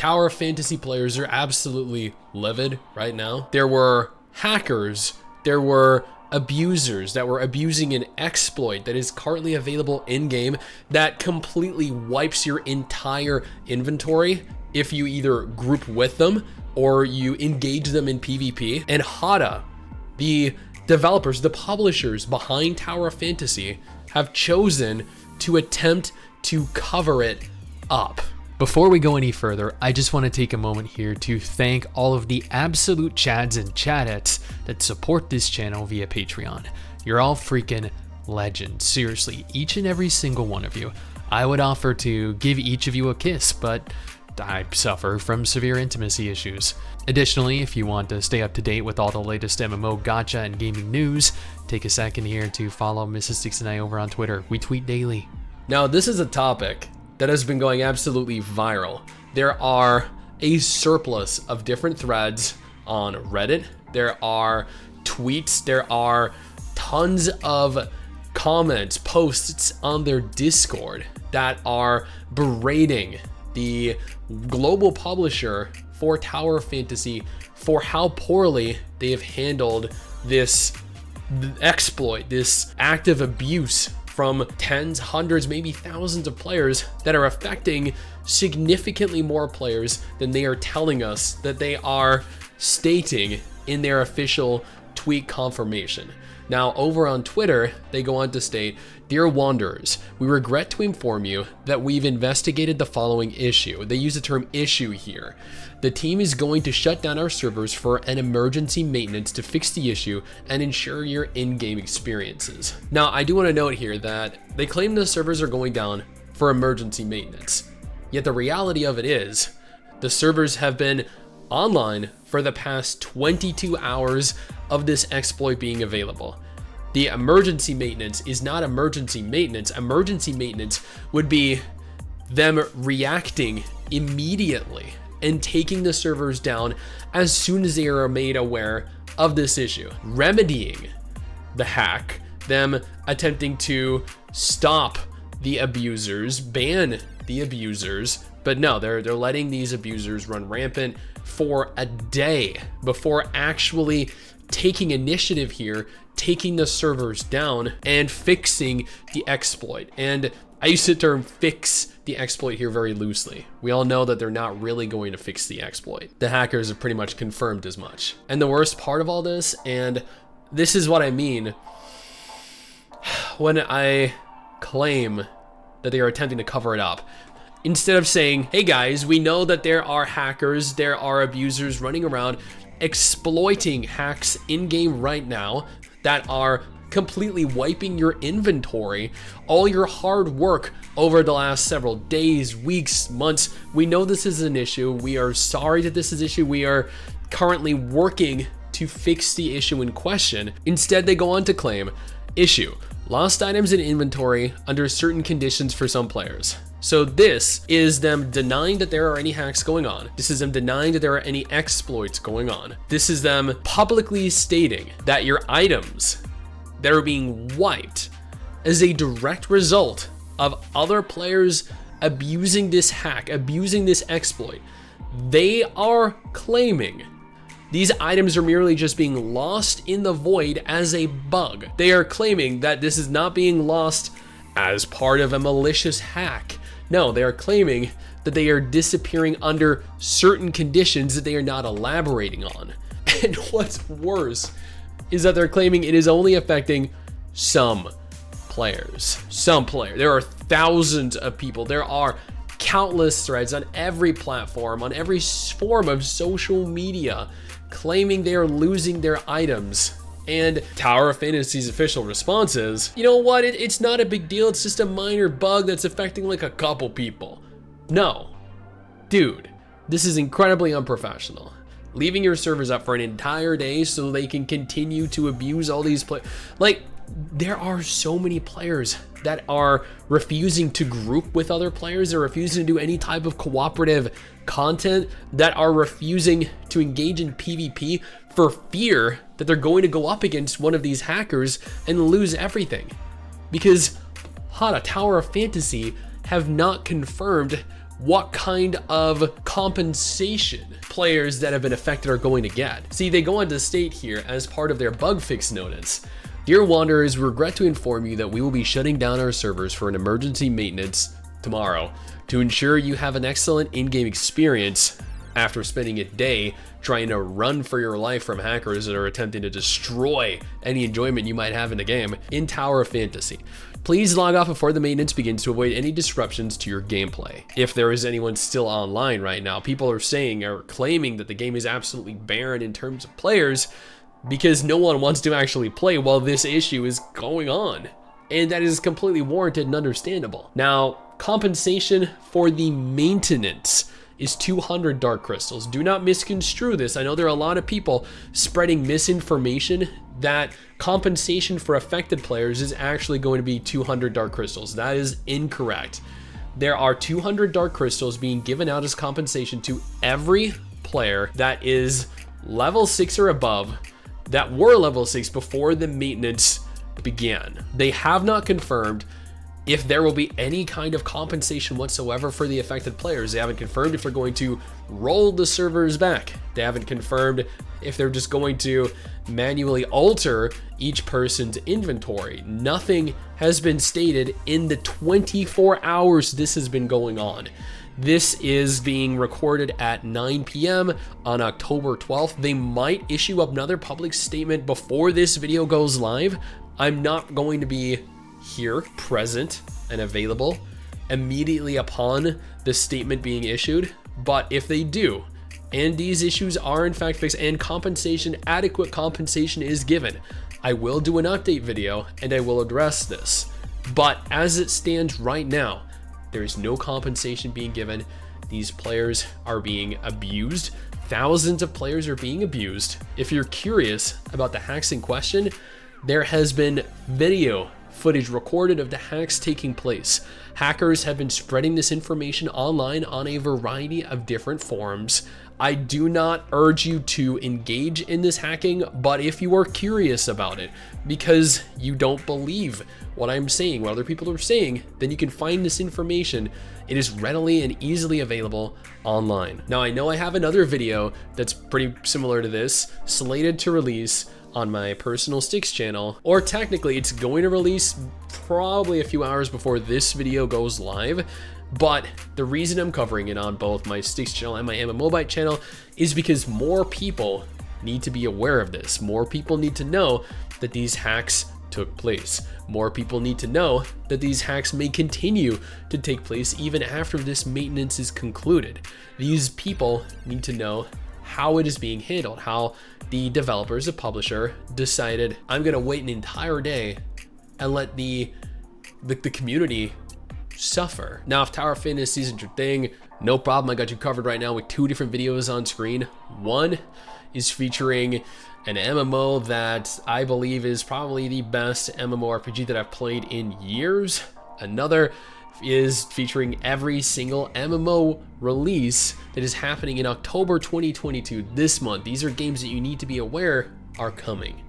Tower of Fantasy players are absolutely livid right now. There were hackers, there were abusers that were abusing an exploit that is currently available in-game that completely wipes your entire inventory if you either group with them or you engage them in PvP. And Hada, the developers, the publishers behind Tower of Fantasy, have chosen to attempt to cover it up. Before we go any further, I just want to take a moment here to thank all of the absolute chads and chadettes that support this channel via Patreon. You're all freaking legends. Seriously, each and every single one of you. I would offer to give each of you a kiss, but I suffer from severe intimacy issues. Additionally, if you want to stay up to date with all the latest MMO gacha and gaming news, take a second here to follow MRSSSTIX and I over on Twitter. We tweet daily. Now, this is a topic that has been going absolutely viral. There are a surplus of different threads on Reddit. There are tweets. There are tons of comments, posts on their Discord that are berating the global publisher for Tower of Fantasy for how poorly they have handled this exploit, this act of abuse from tens, hundreds, maybe thousands of players that are affecting significantly more players than they are telling us that they are stating in their official tweet confirmation. Now, over on Twitter, they go on to state, "Dear Wanderers, we regret to inform you that we've investigated the following issue." They use the term issue here. "The team is going to shut down our servers for an emergency maintenance to fix the issue and ensure your in-game experiences." Now, I do want to note here that they claim the servers are going down for emergency maintenance. Yet the reality of it is, the servers have been online for the past 22 hours of this exploit being available. The emergency maintenance is not emergency maintenance. Emergency maintenance would be them reacting immediately and taking the servers down as soon as they are made aware of this issue, remedying the hack, them attempting to stop the abusers, ban the abusers. But no, they're letting these abusers run rampant for a day before actually taking initiative here, taking the servers down and fixing the exploit. And I use the term fix the exploit here very loosely. We all know that they're not really going to fix the exploit. The hackers have pretty much confirmed as much. And the worst part of all this, and this is what I mean when I claim that they are attempting to cover it up, instead of saying, "Hey guys, we know that there are hackers, there are abusers running around exploiting hacks in-game right now that are completely wiping your inventory, all your hard work over the last several days, weeks, months. We know this is an issue. We are sorry that this is an issue. We are currently working to fix the issue in question." Instead, they go on to claim, "Issue: lost items in inventory under certain conditions for some players." So this is them denying that there are any hacks going on. This is them denying that there are any exploits going on. This is them publicly stating that your items that are being wiped as a direct result of other players abusing this hack, abusing this exploit. They are claiming these items are merely just being lost in the void as a bug. They are claiming that this is not being lost as part of a malicious hack. No, they are claiming that they are disappearing under certain conditions that they are not elaborating on. And what's worse is that they're claiming it is only affecting some players. Some players. There are thousands of people. There are countless threads on every platform, on every form of social media, claiming they are losing their items. And Tower of Fantasy's official response is, "You know what, it's not a big deal, it's just a minor bug that's affecting like a couple people." No, dude, this is incredibly unprofessional. Leaving your servers up for an entire day so they can continue to abuse all these players. Like, there are so many players that are refusing to group with other players. They're refusing to do any type of cooperative content, that are refusing to engage in PvP for fear that they're going to go up against one of these hackers and lose everything. Because Hada, Tower of Fantasy have not confirmed what kind of compensation players that have been affected are going to get. See, they go on to state here as part of their bug fix notice, "Dear Wanderers, we regret to inform you that we will be shutting down our servers for an emergency maintenance tomorrow. To ensure you have an excellent in-game experience after spending a day trying to run for your life from hackers that are attempting to destroy any enjoyment you might have in the game in Tower of Fantasy. Please log off before the maintenance begins to avoid any disruptions to your gameplay." If there is anyone still online right now, people are saying or claiming that the game is absolutely barren in terms of players because no one wants to actually play while this issue is going on. And that is completely warranted and understandable. Now, compensation for the maintenance is 200 dark crystals. Do not misconstrue this. I know there are a lot of people spreading misinformation that compensation for affected players is actually going to be 200 dark crystals. That is incorrect. There are 200 dark crystals being given out as compensation to every player that is level 6 or above, that were level 6 before the maintenance began. They have not confirmed if there will be any kind of compensation whatsoever for the affected players. They haven't confirmed if they're going to roll the servers back. They haven't confirmed if they're just going to manually alter each person's inventory. Nothing has been stated in the 24 hours this has been going on. This is being recorded at 9 p.m. on October 12th. They might issue another public statement before this video goes live. I'm not going to be here, present and available immediately upon the statement being issued, but if they do, and these issues are in fact fixed and compensation, adequate compensation is given, I will do an update video and I will address this. But as it stands right now, there is no compensation being given. These players are being abused. Thousands of players are being abused. If you're curious about the hacks in question, there has been video footage recorded of the hacks taking place. Hackers have been spreading this information online on a variety of different forums. I do not urge you to engage in this hacking, but if you are curious about it because you don't believe what I'm saying, what other people are saying, then you can find this information. It is readily and easily available online. Now, I know I have another video that's pretty similar to this slated to release on my personal STIX channel, or technically it's going to release probably a few hours before this video goes live. But the reason I'm covering it on both my STIX channel and my MMOByte channel is because more people need to be aware of this. More people need to know that these hacks took place. More people need to know that these hacks may continue to take place even after this maintenance is concluded. These people need to know how it is being handled, how the developers, the publisher decided, I'm gonna wait an entire day and let the community suffer. Now, if Tower of Fantasy isn't your thing, no problem. I got you covered right now with 2 different videos on screen. One is featuring an MMO that I believe is probably the best MMORPG that I've played in years. Another is featuring every single MMO release that is happening in October 2022 this month. These are games that you need to be aware are coming.